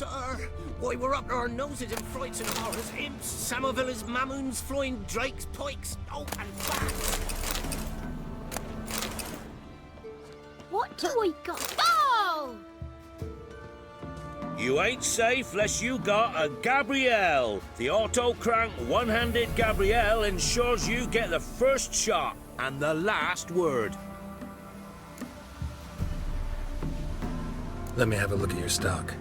sir. Why, we're up to our noses in frights and horrors. Imps, Samovillas, Mamoons, flying drakes, pikes, oh, and bats. What do we got? Oh! You ain't safe unless you got a Gabrielle. The auto-crank one-handed Gabrielle ensures you get the first shot and the last word. Let me have a look at your stock.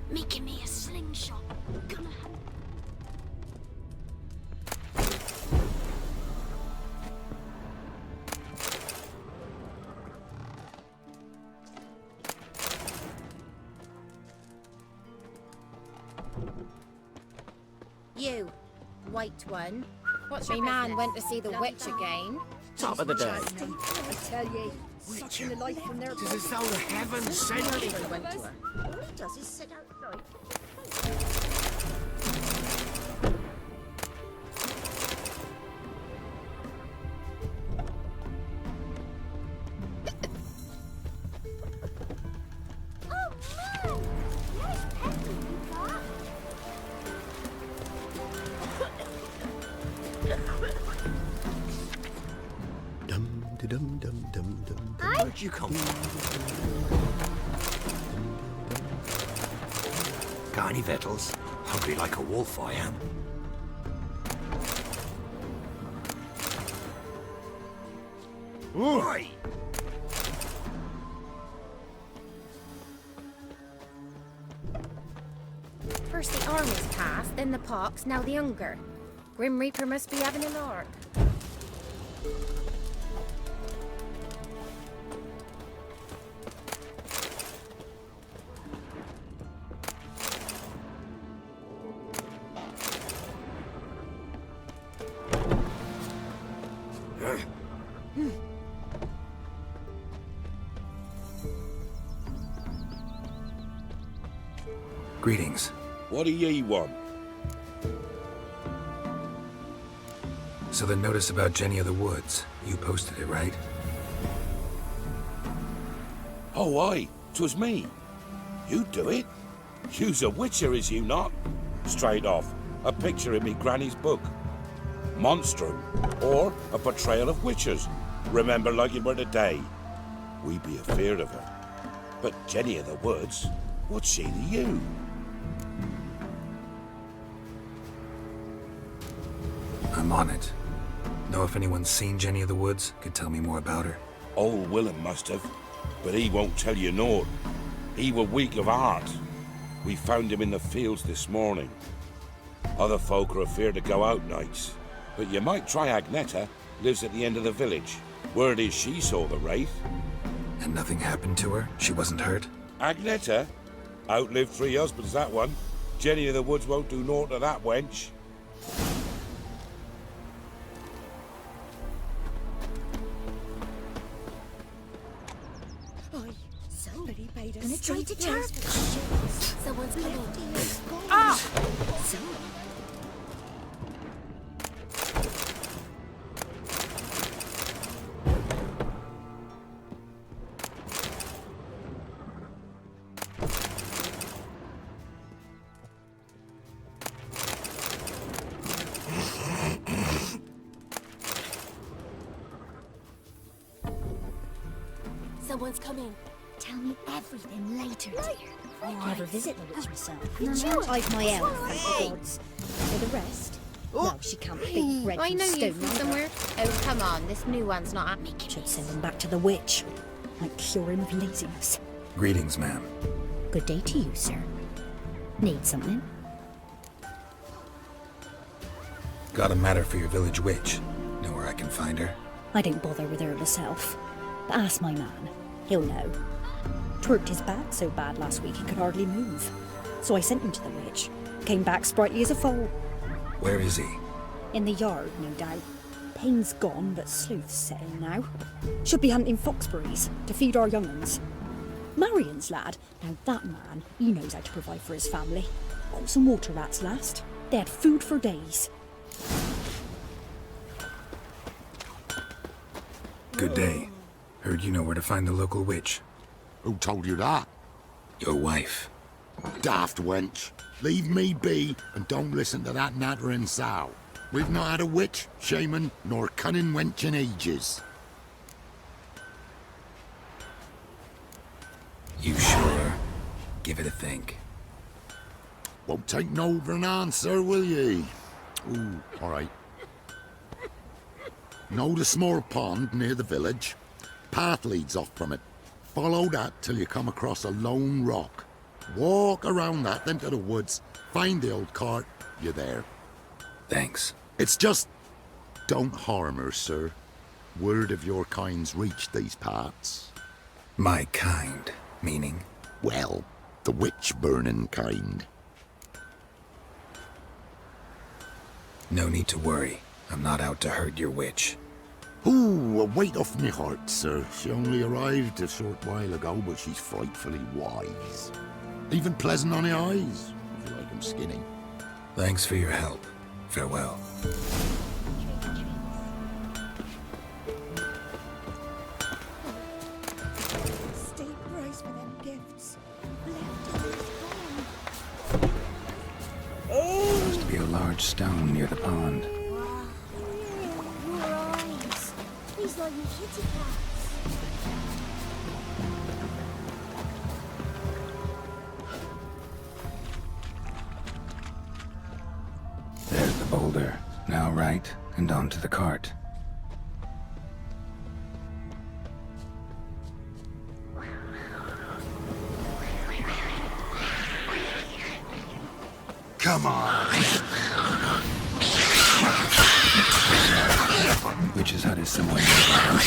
Making me a slingshot. Gonna have... You, white one. What's your man went to see the witch again. Top of the day. I tell ye, sucking the life from their... Tis as though the heavens sent me. Went to her. All he does is sit outside. Oh, man! Nice peppy you got. Where'd you come from? Got any victuals? Hungry like a wolf, I am. Oi! First the army's passed, then the pox, now the hunger. Grim Reaper must be having an arc. Greetings. What do ye want? So the notice about Jenny of the Woods, you posted it, right? Oh, aye, 'twas me. You do it? You's a witcher, is you not? Straight off, a picture in me granny's book. Monstrum, or a portrayal of witchers. Remember like it were today. We be afeard of her. But Jenny of the Woods, what's she to you? I'm on it. Know if anyone's seen Jenny of the Woods? Could tell me more about her. Old Willem must have, but he won't tell you naught. He were weak of heart. We found him in the fields this morning. Other folk are afeard to go out nights, but you might try Agneta, lives at the end of the village. Word is she saw the wraith. And nothing happened to her? She wasn't hurt? Agneta? Outlived 3 husbands, that one. Jenny of the Woods won't do naught to that wench. Somebody paid us. Gonna try to chirp. Someone's coming. Ah! Someone's coming. Tell me everything later, dear. I'd never visit the witch myself. No, I've my elf, thank the gods. For the rest, no, she can't beat bread I from know you stone from either. somewhere. Oh, come on, this new one's not at me. Should send him back to the witch. Might cure him of laziness. Greetings, ma'am. Good day to you, sir. Need something? Got a matter for your village witch. Know where I can find her? I don't bother with her myself. But ask my man. He'll know. Twerked his back so bad last week he could hardly move. So I sent him to the witch. Came back sprightly as a foal. Where is he? In the yard, no doubt. Pain's gone, but sleuth's set in now. Should be hunting foxberries to feed our young uns. Marion's lad, now that man, he knows how to provide for his family. Caught some water rats last. They had food for days. Good day. Heard you know where to find the local witch. Who told you that? Your wife. Daft wench. Leave me be and don't listen to that nattering sow. We've not had a witch, shaman, nor cunning wench in ages. You sure? Give it a think. Won't take no for an answer, will ye? Ooh, all right. Know the small pond near the village? Path leads off from it. Follow that till you come across a lone rock. Walk around that, then to the woods. Find the old cart. You're there. Thanks. It's just... don't harm her, sir. Word of your kind's reached these parts. My kind, meaning? Well, the witch-burning kind. No need to worry. I'm not out to hurt your witch. Ooh, a weight off me heart, sir. She only arrived a short while ago, but she's frightfully wise. Even pleasant on the eyes, if you like 'em skinny. Thanks for your help. Farewell. Steep price for them gifts. Must be a large stone near the pond. Your eyes. He's like your kitty cats. There's the boulder. Now right, and onto the cart. Come on! Witch's hut is somewhere nearby.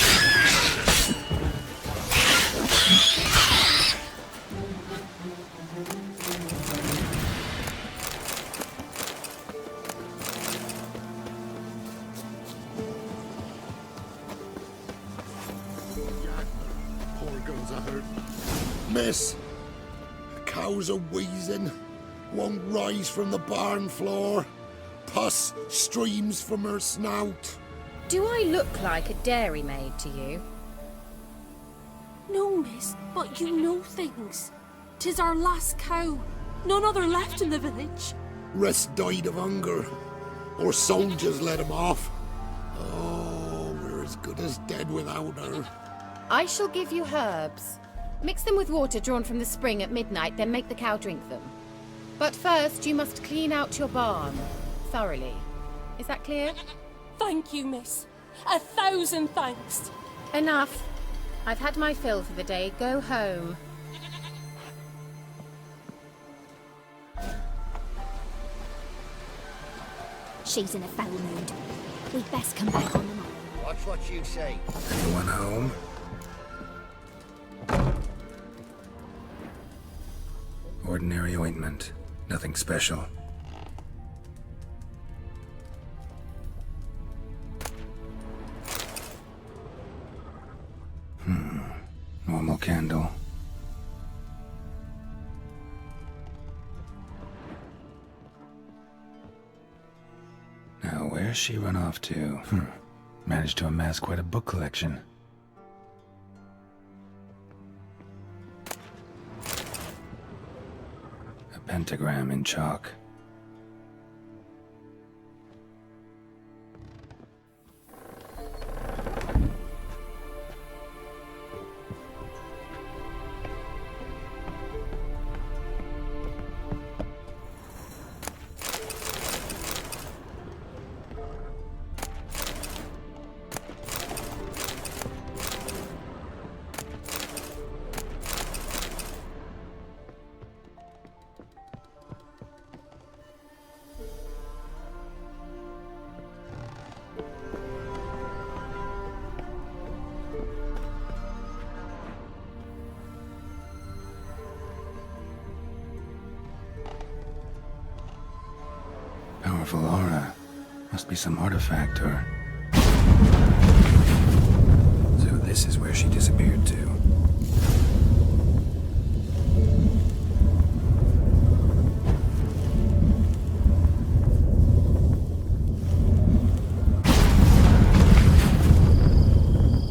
Poor girl's a hurt. Miss, the cows are wheezing. Won't rise from the barn floor. Pus streams from her snout. Do I look like a dairymaid to you? No, miss, but you know things. 'Tis our last cow. None other left in the village. Rest died of hunger. Or soldiers let him off. Oh, we're as good as dead without her. I shall give you herbs. Mix them with water drawn from the spring at midnight, then make the cow drink them. But first, you must clean out your barn thoroughly. Is that clear? Thank you, miss. 1,000 thanks. Enough. I've had my fill for the day. Go home. She's in a foul mood. We'd best come back on the morrow. Watch what you say. Anyone home? Ordinary ointment. Nothing special. Normal candle. Now, where's she run off to? Managed to amass quite a book collection. A pentagram in chalk. Powerful aura. Must be some artifact or... So this is where she disappeared to.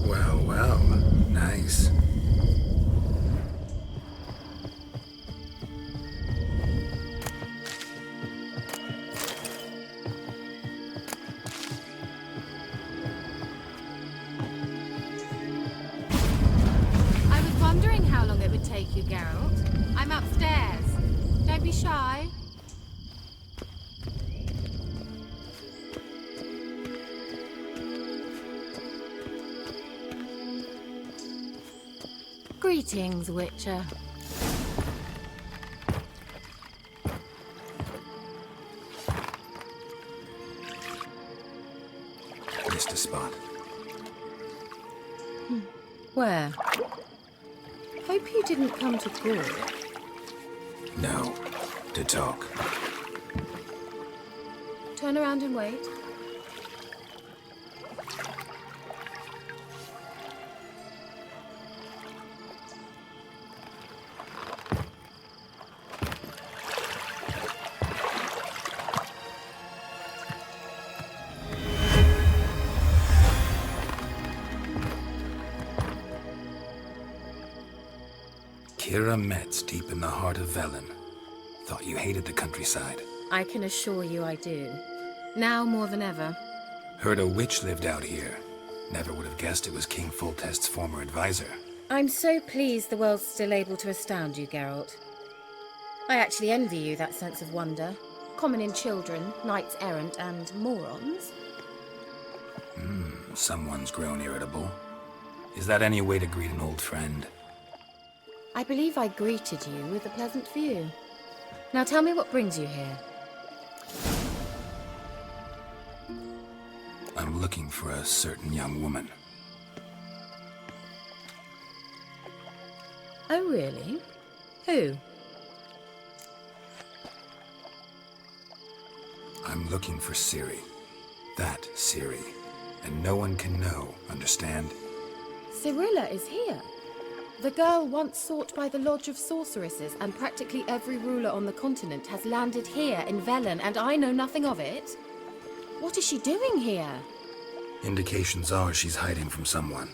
Well, well. Nice. I was wondering how long it would take you, Geralt. I'm upstairs. Don't be shy. Greetings, Witcher. Missed a spot. Where? Hope you didn't come to Gore. No. To talk. Turn around and wait. Keira Metz, deep in the heart of Velen. Thought you hated the countryside. I can assure you I do. Now more than ever. Heard a witch lived out here. Never would have guessed it was King Foltest's former advisor. I'm so pleased the world's still able to astound you, Geralt. I actually envy you that sense of wonder. Common in children, knights errant, and morons. Someone's grown irritable. Is that any way to greet an old friend? I believe I greeted you with a pleasant view. Now tell me what brings you here. I'm looking for a certain young woman. Oh, really? Who? I'm looking for Ciri. That Ciri. And no one can know, understand? Cirilla is here. The girl once sought by the Lodge of Sorceresses, and practically every ruler on the continent has landed here in Velen, and I know nothing of it. What is she doing here? Indications are she's hiding from someone.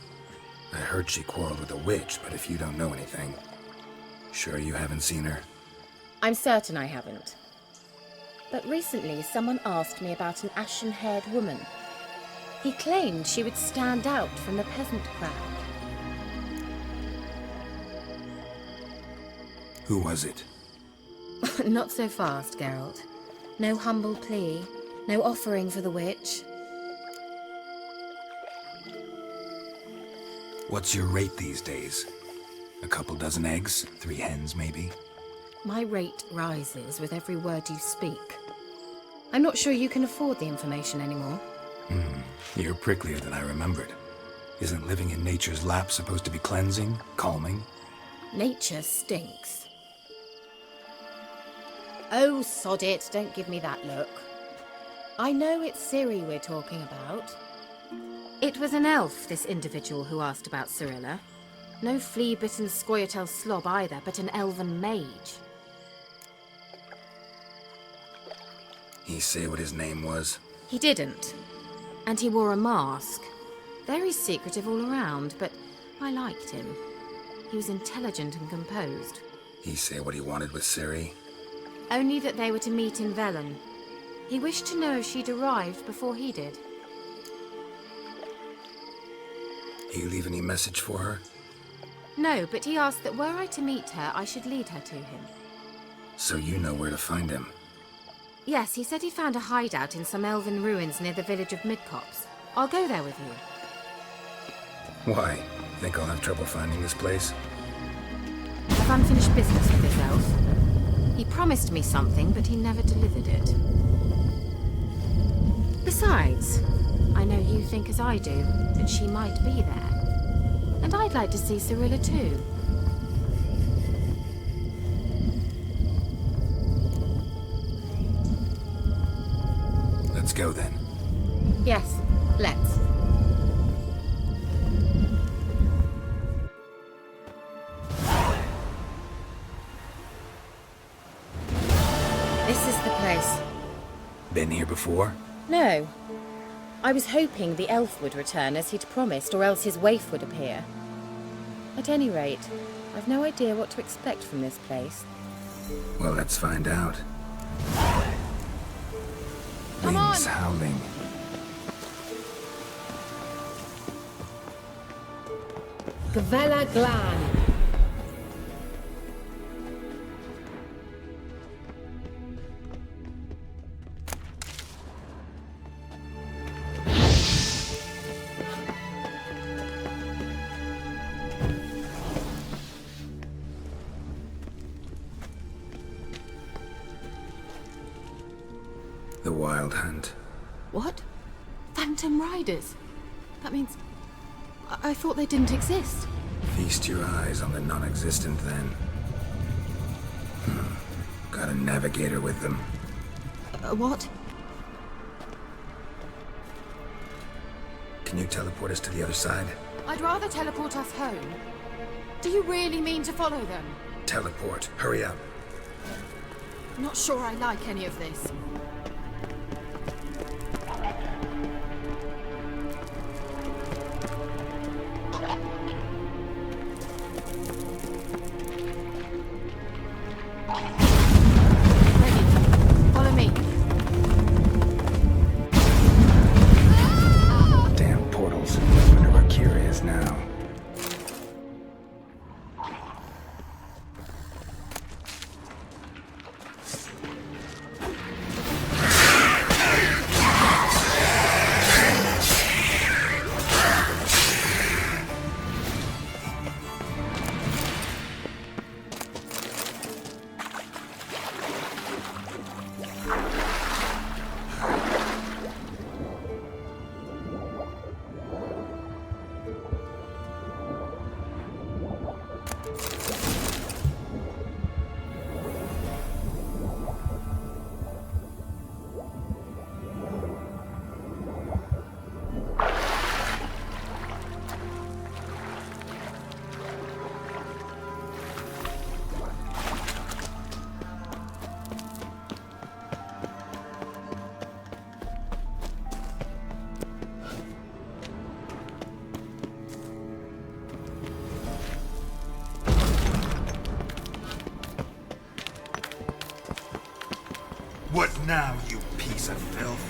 I heard she quarreled with a witch, but if you don't know anything... Sure you haven't seen her? I'm certain I haven't. But recently someone asked me about an ashen-haired woman. He claimed she would stand out from the peasant crowd. Who was it? Not so fast, Geralt. No humble plea, no offering for the witch. What's your rate these days? A couple dozen eggs? 3 hens, maybe? My rate rises with every word you speak. I'm not sure you can afford the information anymore. You're pricklier than I remembered. Isn't living in nature's lap supposed to be cleansing, calming? Nature stinks. Oh, sod it, don't give me that look. I know it's Ciri we're talking about. It was an elf, this individual who asked about Cirilla. No flea-bitten Scoia'tael slob either, but an elven mage. He say what his name was? He didn't. And he wore a mask. Very secretive all around, but I liked him. He was intelligent and composed. He say what he wanted with Ciri? Only that they were to meet in Velen. He wished to know if she'd arrived before he did. He leave any message for her? No, but he asked that were I to meet her, I should lead her to him. So you know where to find him? Yes, he said he found a hideout in some elven ruins near the village of Midcopse. I'll go there with you. Why? Think I'll have trouble finding this place? I've unfinished business with this elf. He promised me something, but he never delivered it. Besides, I know you think as I do, that she might be there. And I'd like to see Cirilla too. Let's go then. Yes, let's. This is the place. Been here before? No. I was hoping the elf would return as he'd promised, or else his waif would appear. At any rate, I've no idea what to expect from this place. Well, let's find out. Come on! Winds howling. Gvella Glan. The Wild Hunt. What? Phantom Riders? That means... I thought they didn't exist. Feast your eyes on the non-existent then. Got a navigator with them. What? Can you teleport us to the other side? I'd rather teleport us home. Do you really mean to follow them? Teleport. Hurry up. Not sure I like any of this. Follow me. Damn portals. Wonder where Keira is now. What now, you piece of filth?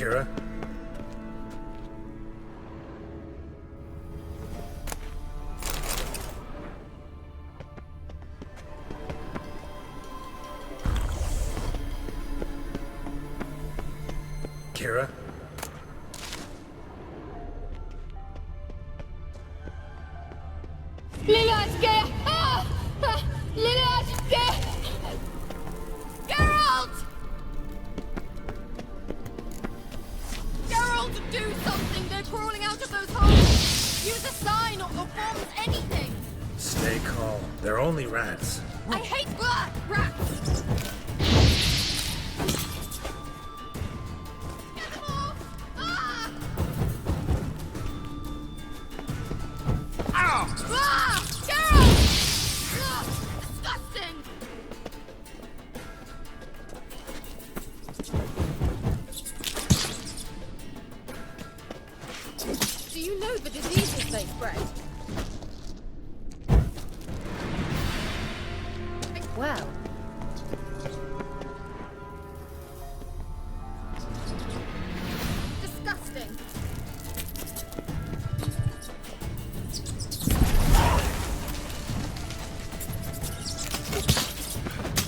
Keira? Keira? Lillard's Geralt! Geralt, do something! They're crawling out of those holes! Use a sign or bombs, anything! Stay calm. They're only rats. I hate rats! Get them off! Ah! Ah! Geralt! Ah! Disgusting! Do you know the diseases they spread? Well, Disgusting!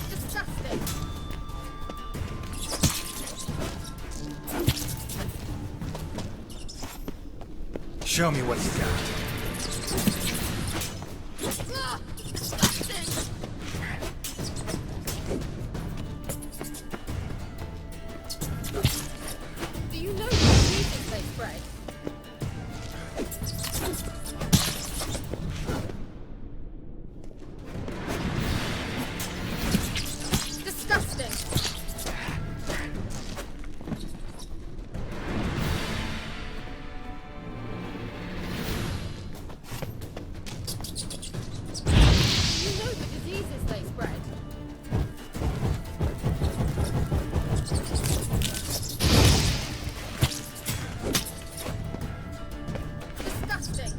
Disgusting! Show me what you got. Ah! Disgusting! Do you know the diseases they spread? Disgusting! Do you know the diseases they spread? Disgusting!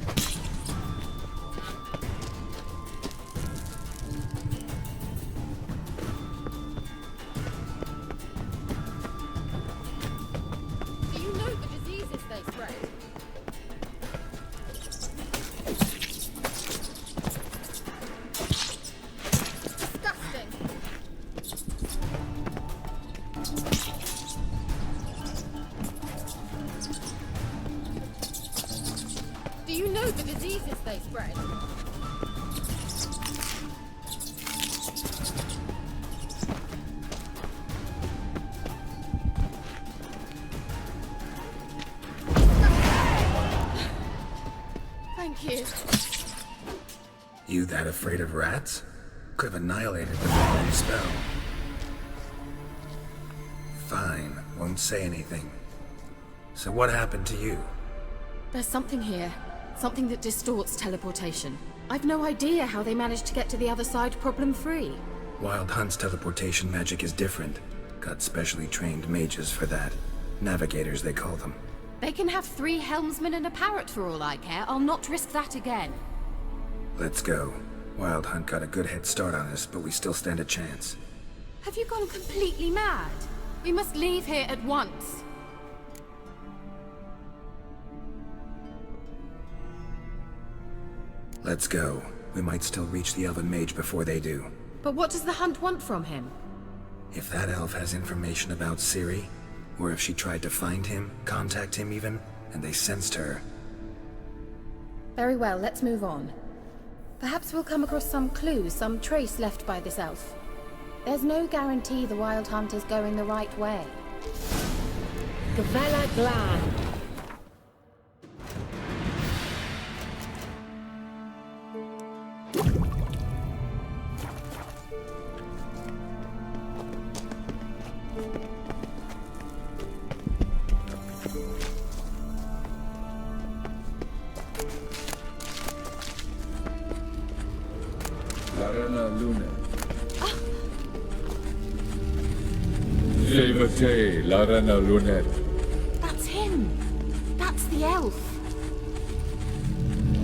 Do you know the diseases they spread? Disgusting! Do you know the diseases they spread? Thank you. You that afraid of rats? Could have annihilated them with one spell. Fine, won't say anything. So what happened to you? there's something here. Something that distorts teleportation. I've no idea how they managed to get to the other side problem-free. Wild Hunt's teleportation magic is different. Got specially trained mages for that. Navigators, they call them. They can have 3 helmsmen and a parrot for all I care. I'll not risk that again. Let's go. Wild Hunt got a good head start on us, but we still stand a chance. Have you gone completely mad? We must leave here at once. Let's go. We might still reach the Elven Mage before they do. But what does the Hunt want from him? If that elf has information about Ciri, or if she tried to find him, contact him even, and they sensed her. Very well, let's move on. Perhaps we'll come across some clues, some trace left by this elf. There's no guarantee the Wild Hunt is going the right way. Gavella Glan. Larana Lunet. That's him! That's the elf!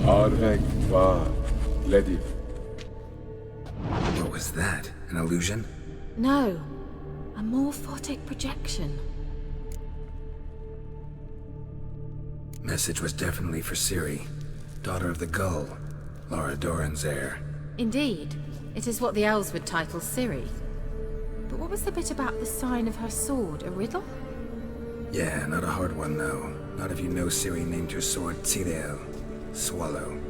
Arvek Va Ledi. What was that? An illusion? No. A morphotic projection. Message was definitely for Ciri, daughter of the Gull, Laura Doran's heir. Indeed. It is what the elves would title Ciri. But what was the bit about the sign of her sword? A riddle? Yeah, not a hard one though. Not if you know Ciri named her sword Tiriel, Swallow.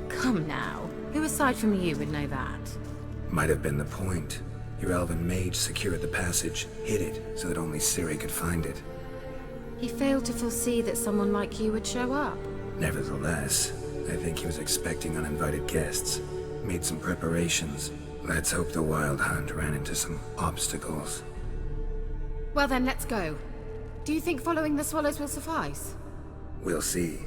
Come now. Who aside from you would know that? Might have been the point. Your elven mage secured the passage, hid it, so that only Ciri could find it. He failed to foresee that someone like you would show up. Nevertheless, I think he was expecting uninvited guests. Made some preparations. Let's hope the Wild Hunt ran into some obstacles. Well then, let's go. Do you think following the swallows will suffice? We'll see.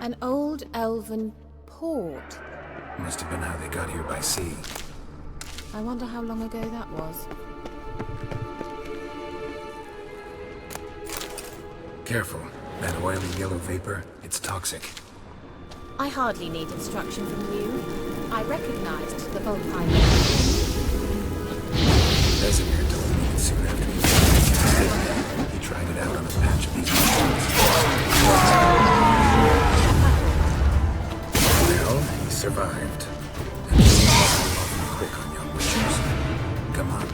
An old elven port. Must have been how they got here by sea. I wonder how long ago that was. Careful. That oily yellow vapor, it's toxic. I hardly need instruction from you. I recognized the volcano. Vesemir told me it soon after he found it. He tried it out on a patch of these Well, he survived. And he's awfully quick on young witchers. Come on.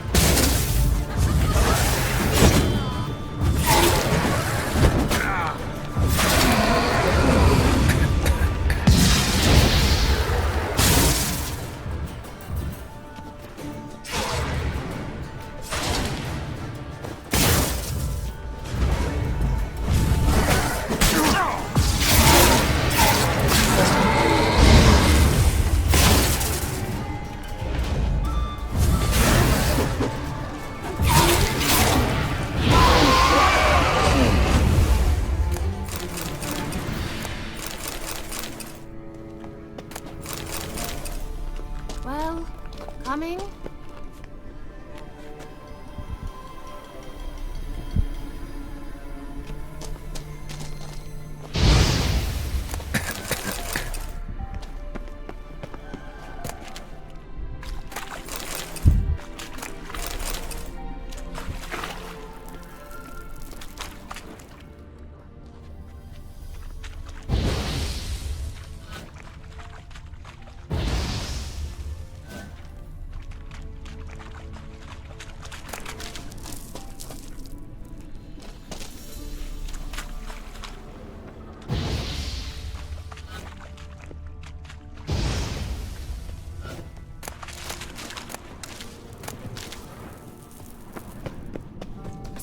Well, coming?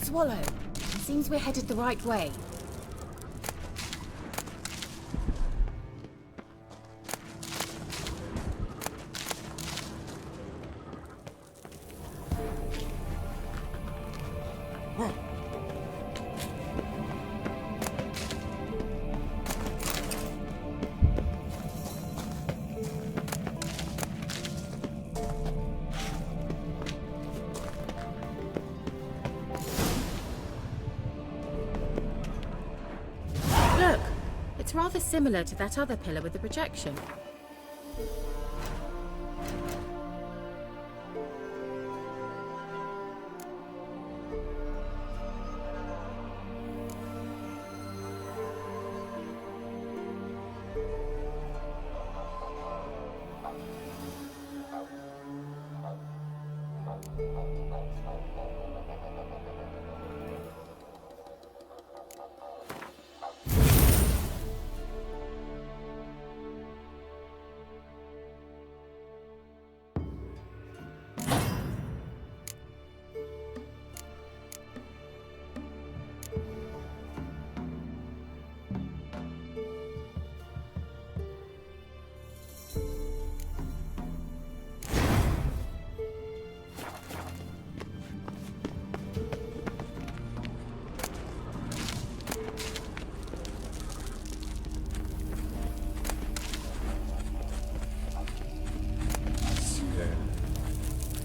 Swallow. Seems we're headed the right way. Look, it's rather similar to that other pillar with the projection.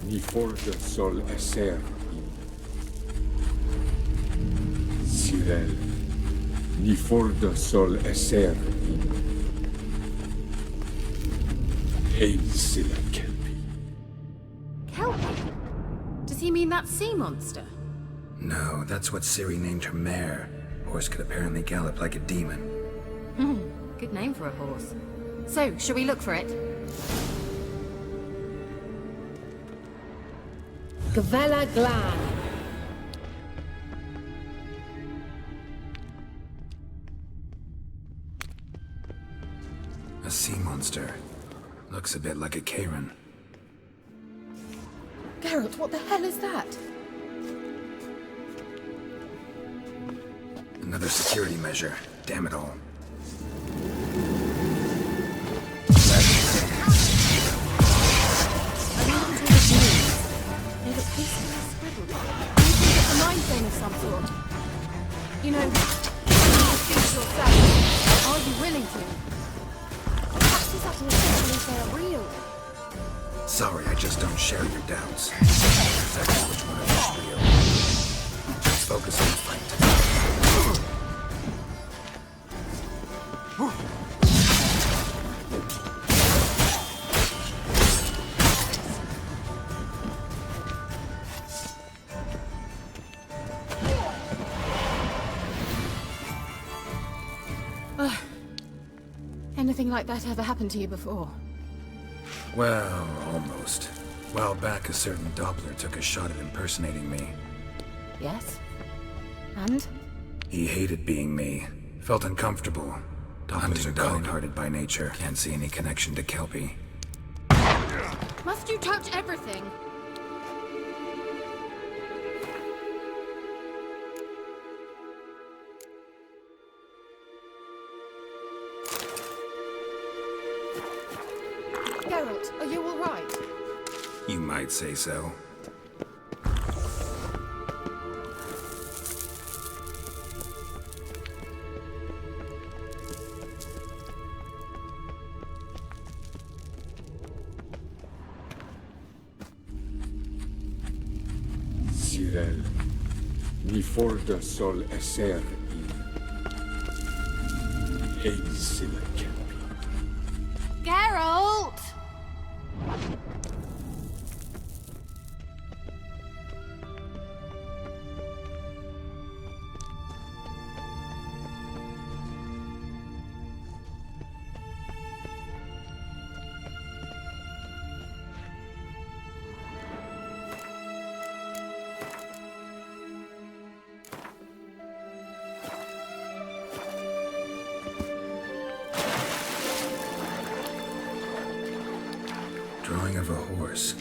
Ni forge sol esser in Cyril, Ni forda sol esser Ein silla kelpi. Kelpie? Does he mean that sea monster? No, that's what Ciri named her mare. Horse could apparently gallop like a demon. Good name for a horse. So, shall we look for it? Gavella Glan. A sea monster. Looks a bit like a Karen. Geralt, what the hell is that? Another security measure. Damn it all. They look hastily scribbled. Do you think it's a mind thing of some sort? You know, speak yourself. Are you willing to? Perhaps this has to essentially if they're real. Sorry, I just don't share your doubts. Exactly which one is real. Just focus on the fight. Anything like that ever happened to you before? Well, almost. A while back, a certain Doppler took a shot at impersonating me. Yes? And? He hated being me. Felt uncomfortable. Dopplers are kind-hearted by nature. Can't see any connection to Kelpie. Must you touch everything? Geralt, are you all right? You might say so. Sirel, ni forda sol esser Ein silla kelpi. Geralt! Drawing of a horse.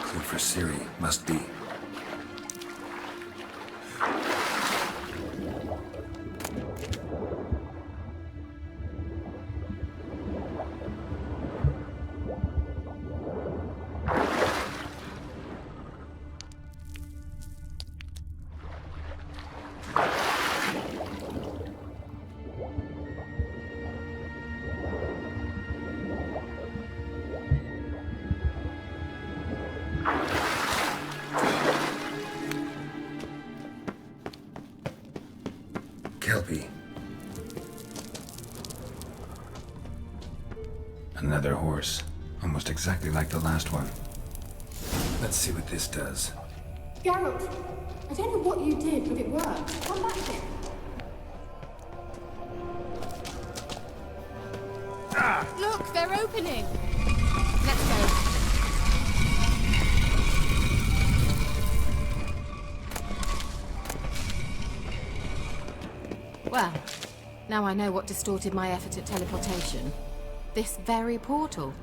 Clue for Ciri. Must be. Kelpie. Another horse. Almost exactly like the last one. Let's see what this does. Geralt, I don't know what you did, but it worked. Come back here. Look, they're opening! Let's go. Well, now I know what distorted my effort at teleportation. This very portal.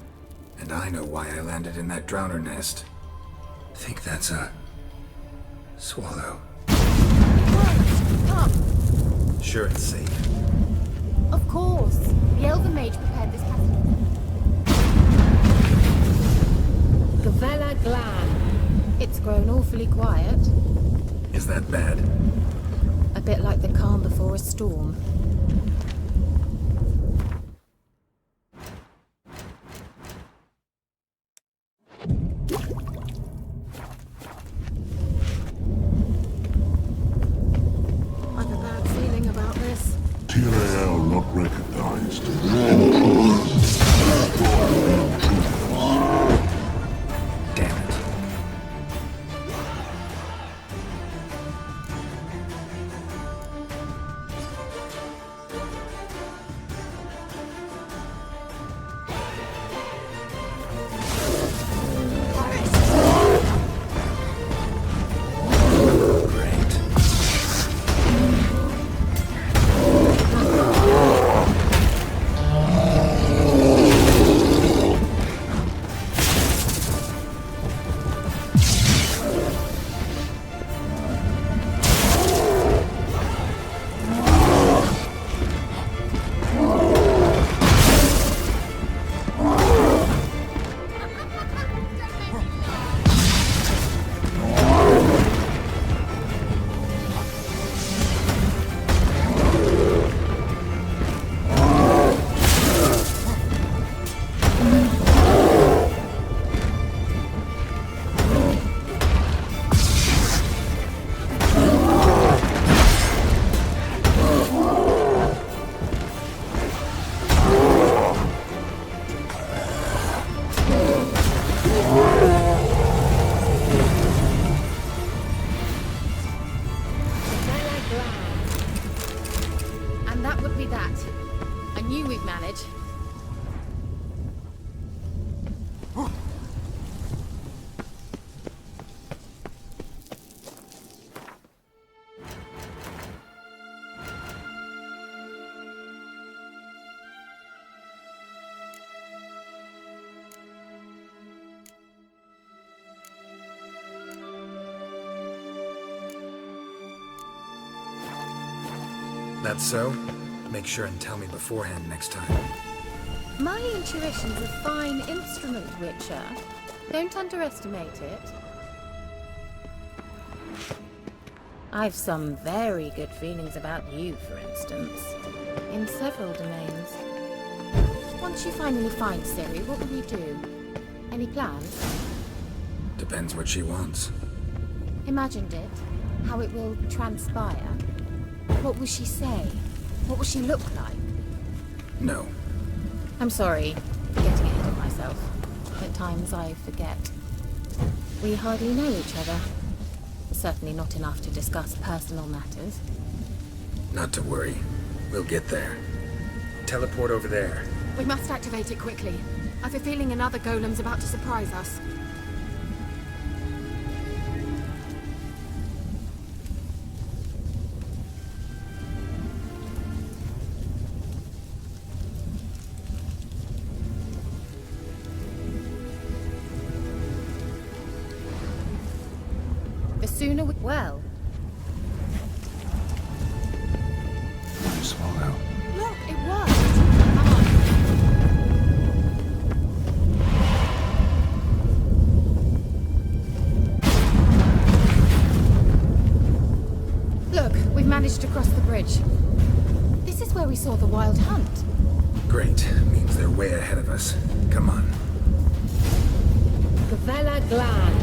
And I know why I landed in that drowner nest. Think that's a... swallow. Right, come. Sure it's safe. Of course. The Elven Mage prepared this passage. Gavella Glan. It's grown awfully quiet. Is that bad? A bit like the calm before a storm. I've a bad feeling about this. Betrayal not recognized. Damn it. And that would be that. I knew we'd manage. That's so? Make sure and tell me beforehand next time. My intuition's a fine instrument, Witcher. Don't underestimate it. I've some very good feelings about you, for instance. In several domains. Once you finally find Ciri, what will you do? Any plans? Depends what she wants. Imagined it? How it will transpire? What will she say? What will she look like? No. I'm sorry for getting ahead of myself. At times I forget. We hardly know each other. Certainly not enough to discuss personal matters. Not to worry. We'll get there. Teleport over there. We must activate it quickly. I've a feeling another golem's about to surprise us. The sooner we... Well... Swallow. Look, it worked! Come on. Look, we've managed to cross the bridge. This is where we saw the wild hunt. Great. Means they're way ahead of us. Come on. Gavella Glan.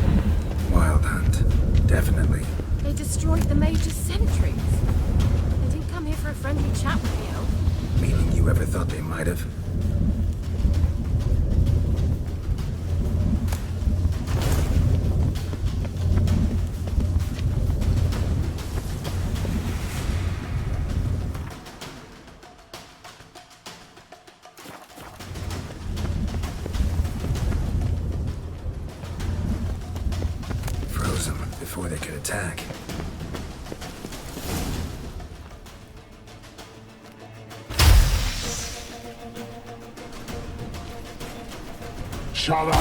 Wild hunt. Definitely. They destroyed the Mage's sentries. They didn't come here for a friendly chat with the elf. Meaning you ever thought they might have? Froze them before they could attack. Shut up!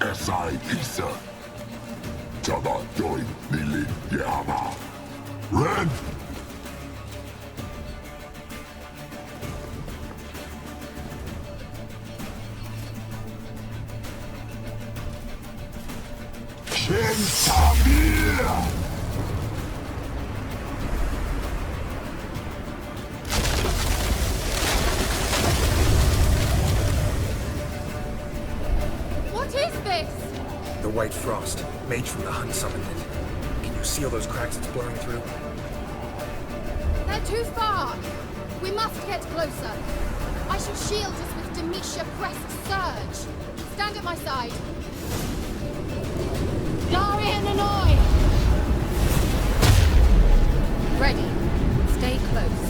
Esai Isa. Jada join Nilin Yama. Red! Shentamir! What white frost. Mage from the Hun summoned it. Can you see all those cracks it's blowing through? They're too far! We must get closer. I shall shield us with Demetia Crest Surge. Stand at my side. Darian Hanoi! Ready. Stay close.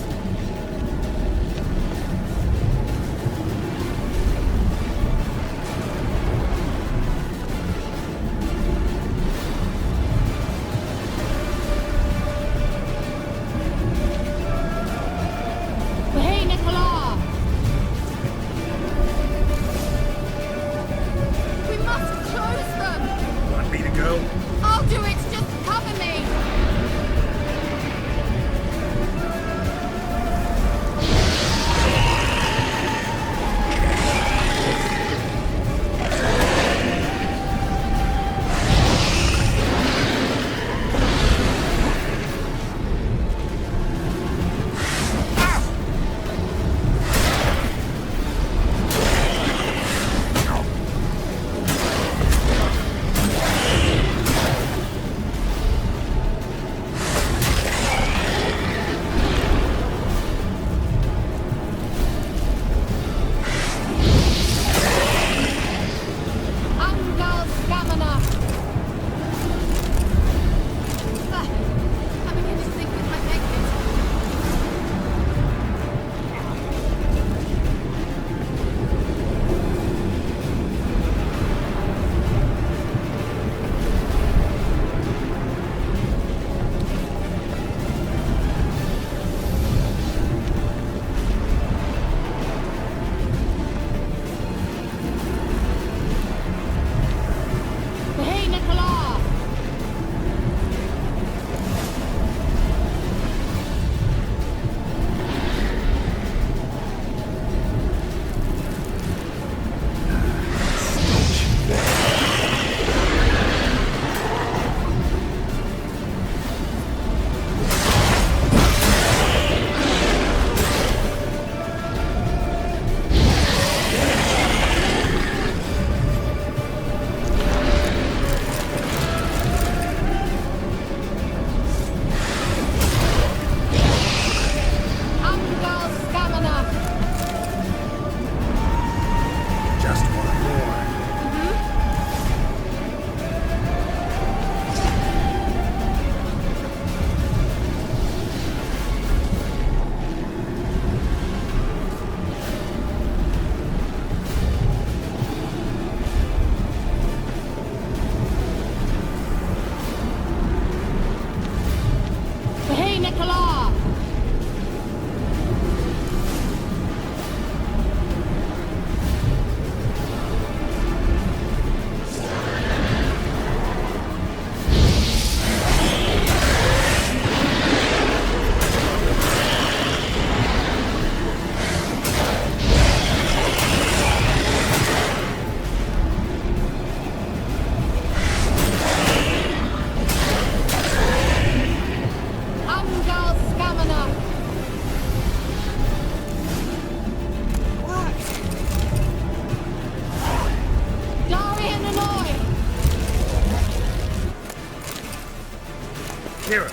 Keira!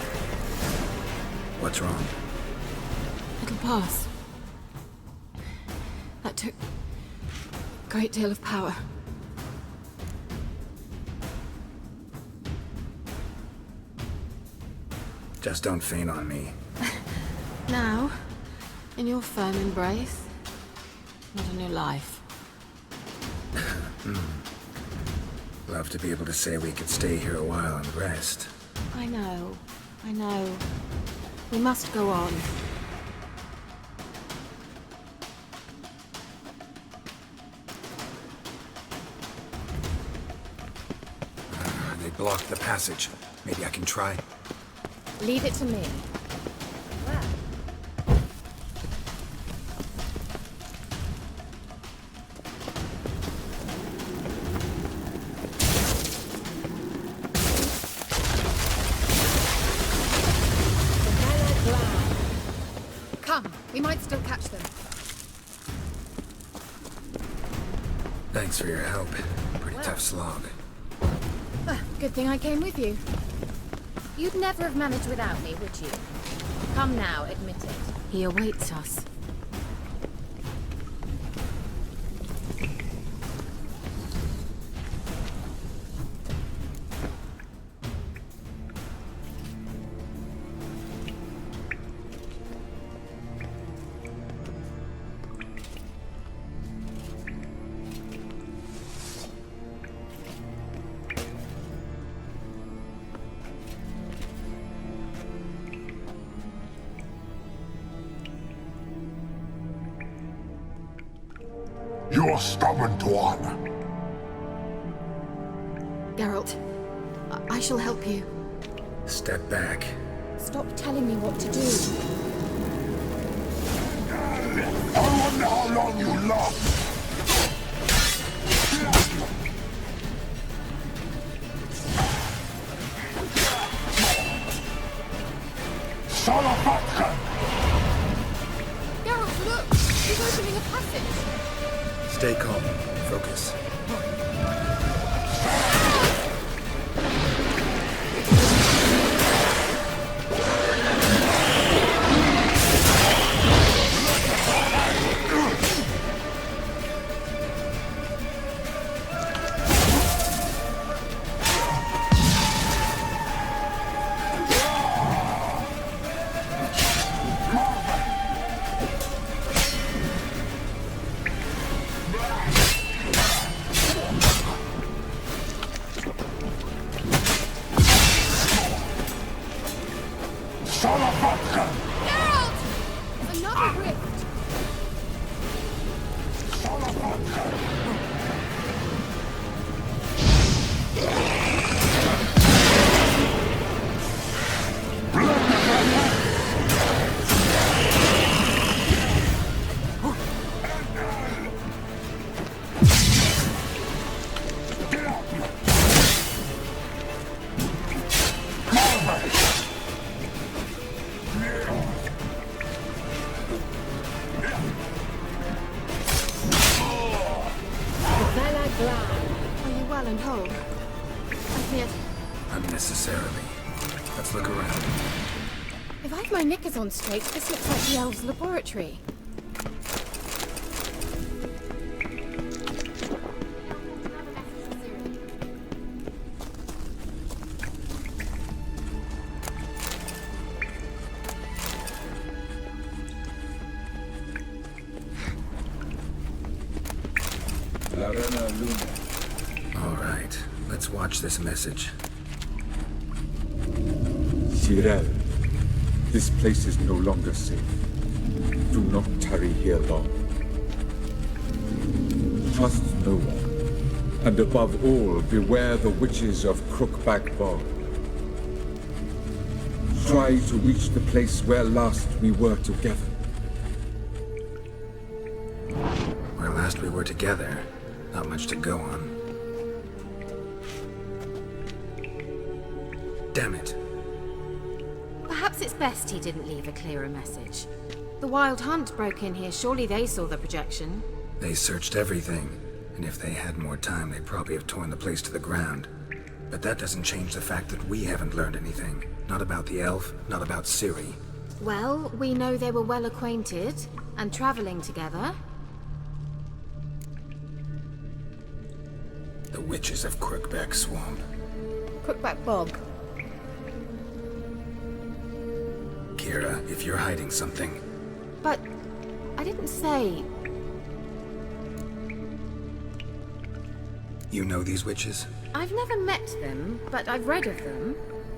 What's wrong? It'll pass. That took a great deal of power. Just don't faint on me. Now, in your firm embrace, not a new life. Love to be able to say we could stay here a while and rest. I know. We must go on. They blocked the passage. Maybe I can try. Leave it to me. Come, we might still catch them. Thanks for your help. Pretty tough slog. Good thing I came with you. You'd never have managed without me, would you? Come now, admit it. He awaits us. You're stubborn one. Geralt, I shall help you. Step back. Stop telling me what to do. I wonder how long you last. Salafatkan! Geralt, look! He's opening a passage. Stay calm. Focus. On straight, this looks like the elves' laboratory. All right, let's watch this message. Cyril. This place is no longer safe. Do not tarry here long. Trust no one. And above all, beware the witches of Crookback Bog. Try to reach the place where last we were together. Where last we were together, not much to go on. Damn it. Perhaps it's best he didn't leave a clearer message. The Wild Hunt broke in here. Surely they saw the projection. They searched everything, and if they had more time, they'd probably have torn the place to the ground. But that doesn't change the fact that we haven't learned anything. Not about the elf, not about Ciri. Well, we know they were well acquainted, and traveling together. The witches of Crookback Swamp. Crookback Bog. Keira, if you're hiding something... But... I didn't say... You know these witches? I've never met them, but I've read of them.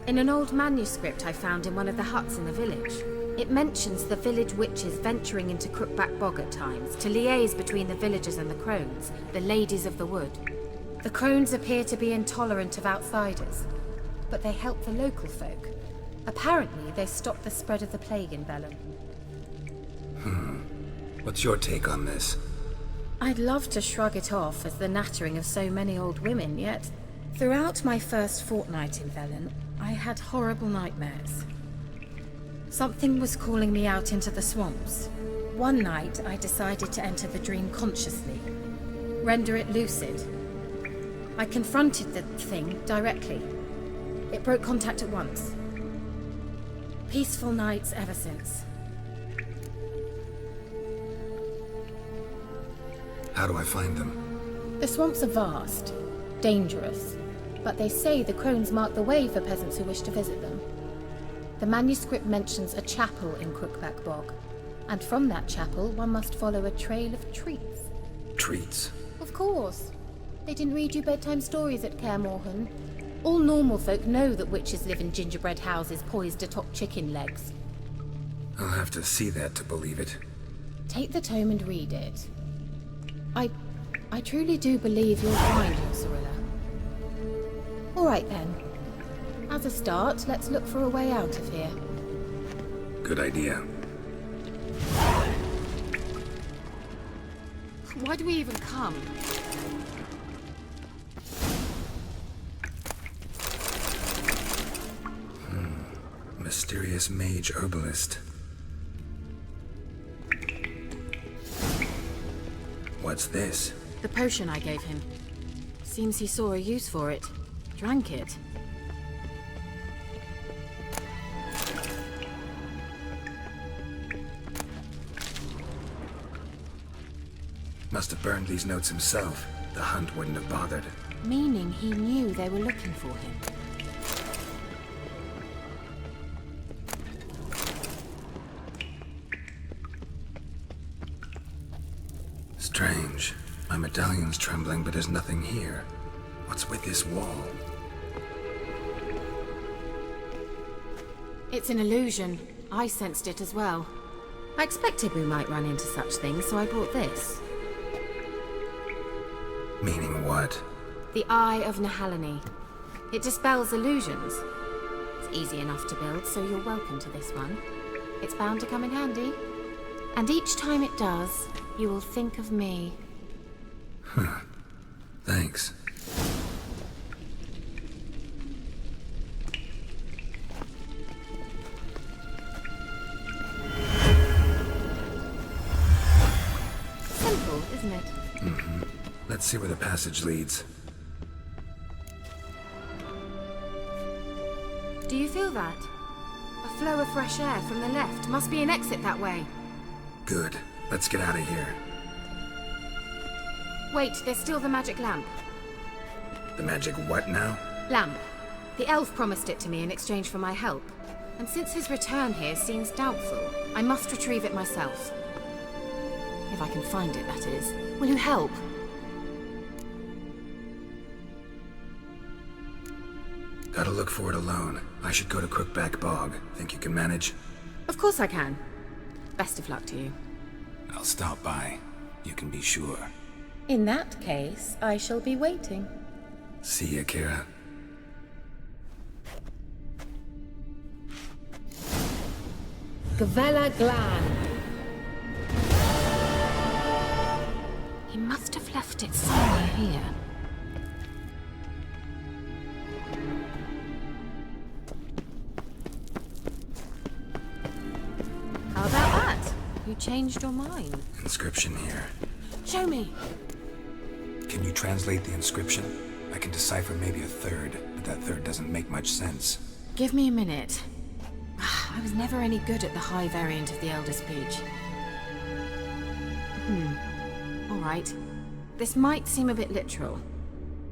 In an old manuscript I found in one of the huts in the village. It mentions the village witches venturing into Crookback Bog at times, to liaise between the villagers and the crones, the ladies of the wood. The crones appear to be intolerant of outsiders, but they help the local folk. Apparently, they stopped the spread of the plague in Velen. What's your take on this? I'd love to shrug it off as the nattering of so many old women, yet throughout my first fortnight in Velen, I had horrible nightmares. Something was calling me out into the swamps. One night, I decided to enter the dream consciously, render it lucid. I confronted the thing directly. It broke contact at once. Peaceful nights ever since. How do I find them? The swamps are vast, dangerous, but they say the crones mark the way for peasants who wish to visit them. The manuscript mentions a chapel in Crookback Bog, and from that chapel one must follow a trail of treats. Treats? Of course. They didn't read you bedtime stories at Kaer Morhen. All normal folk know that witches live in gingerbread houses poised atop chicken legs. I'll have to see that to believe it. Take the tome and read it. I truly do believe you'll find your Cyrilla. All right then. As a start, let's look for a way out of here. Good idea. Why do we even come? Mysterious mage herbalist. What's this? The potion I gave him. Seems he saw a use for it. Drank it. Must have burned these notes himself. The hunt wouldn't have bothered. Meaning he knew they were looking for him. Strange. My medallion's trembling, but there's nothing here. What's with this wall? It's an illusion. I sensed it as well. I expected we might run into such things, so I brought this. Meaning what? The Eye of Nehaleni. It dispels illusions. It's easy enough to build, so you're welcome to this one. It's bound to come in handy. And each time it does, you will think of me. Huh. Thanks. Simple, isn't it? Mm-hmm. Let's see where the passage leads. Do you feel that? A flow of fresh air from the left. Must be an exit that way. Good. Let's get out of here. Wait, there's still the magic lamp. The magic what now? Lamp. The elf promised it to me in exchange for my help. And since his return here seems doubtful, I must retrieve it myself. If I can find it, that is. Will you help? Gotta look for it alone. I should go to Crookback Bog. Think you can manage? Of course I can. Best of luck to you. I'll stop by. You can be sure. In that case, I shall be waiting. See ya, Keira. Gavella Glan. He must have left it somewhere here. How about that? You changed your mind. Inscription here. Show me. Can you translate the inscription? I can decipher maybe a third, but that third doesn't make much sense. Give me a minute. I was never any good at the high variant of the Elder Speech. All right. This might seem a bit literal.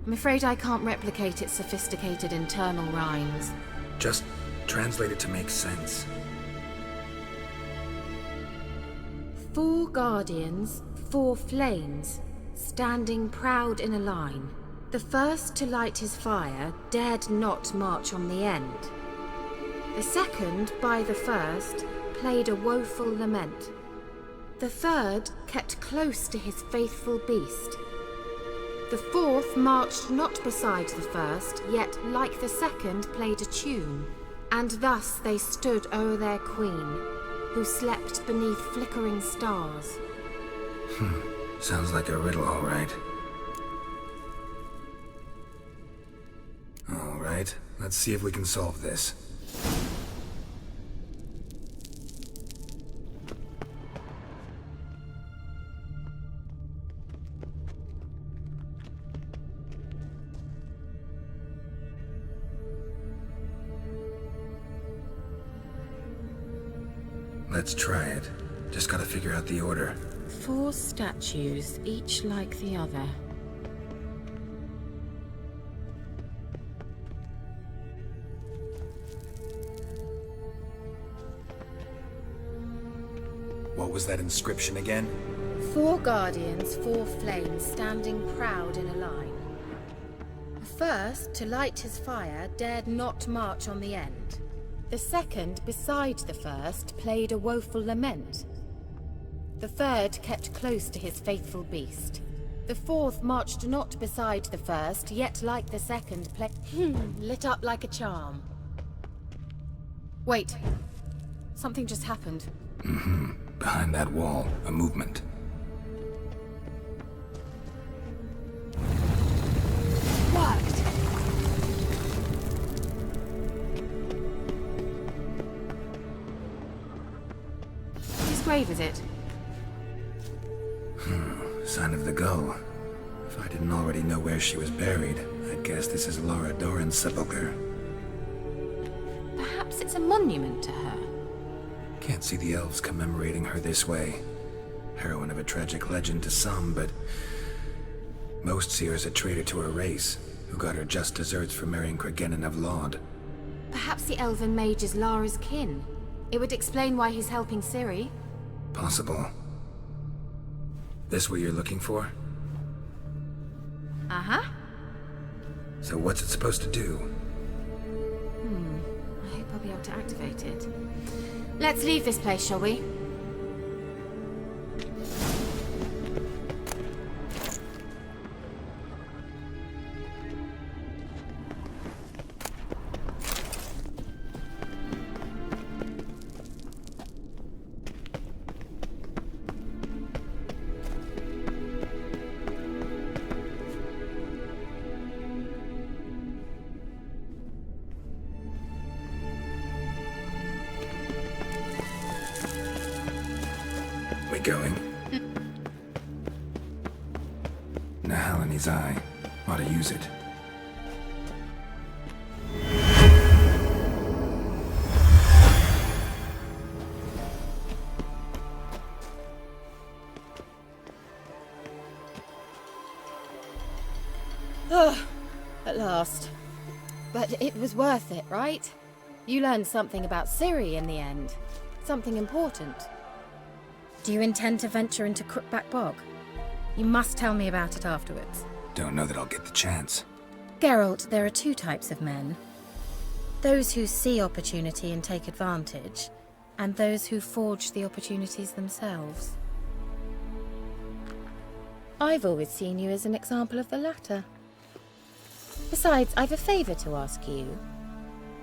I'm afraid I can't replicate its sophisticated internal rhymes. Just translate it to make sense. 4 guardians, 4 flames, standing proud in a line. The first to light his fire dared not march on the end. The second, by the first, played a woeful lament. The third kept close to his faithful beast. The fourth marched not beside the first, yet, like the second, played a tune. And thus they stood o'er their queen, who slept beneath flickering stars. Sounds like a riddle, all right. All right, let's see if we can solve this. Let's try it. Just gotta figure out the order. 4 statues, each like the other. What was that inscription again? 4 guardians, 4 flames, standing proud in a line. The first, to light his fire, dared not march on the end. The second, beside the first, played a woeful lament. The third kept close to his faithful beast. The fourth marched not beside the first, yet like the second lit up like a charm. Wait. Something just happened. Behind that wall, a movement. Worked! Whose grave is it? Sign of the gull. If I didn't already know where she was buried, I'd guess this is Laura Doran's sepulcher. Perhaps it's a monument to her. Can't see the elves commemorating her this way. Heroine of a tragic legend to some, but most see her as a traitor to her race, who got her just desserts for marrying Cregennan of Laud. Perhaps the elven mage is Lara's kin. It would explain why he's helping Ciri. Possible. This what you're looking for? Uh-huh. So what's it supposed to do? I hope I'll be able to activate it. Let's leave this place, shall we? We going? Nahal in his eye. Ought to use it. At last. But it was worth it, right? You learned something about Ciri in the end. Something important. Do you intend to venture into Crookback Bog? You must tell me about it afterwards. Don't know that I'll get the chance. Geralt, there are 2 types of men. Those who see opportunity and take advantage, and those who forge the opportunities themselves. I've always seen you as an example of the latter. Besides, I've a favor to ask you.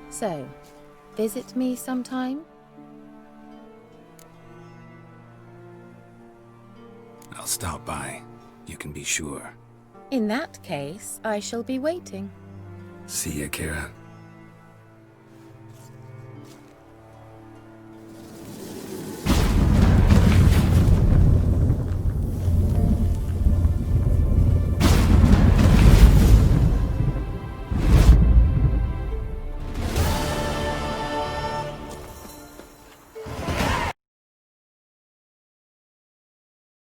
So, visit me sometime? I'll stop by. You can be sure. In that case, I shall be waiting. See ya, Keira.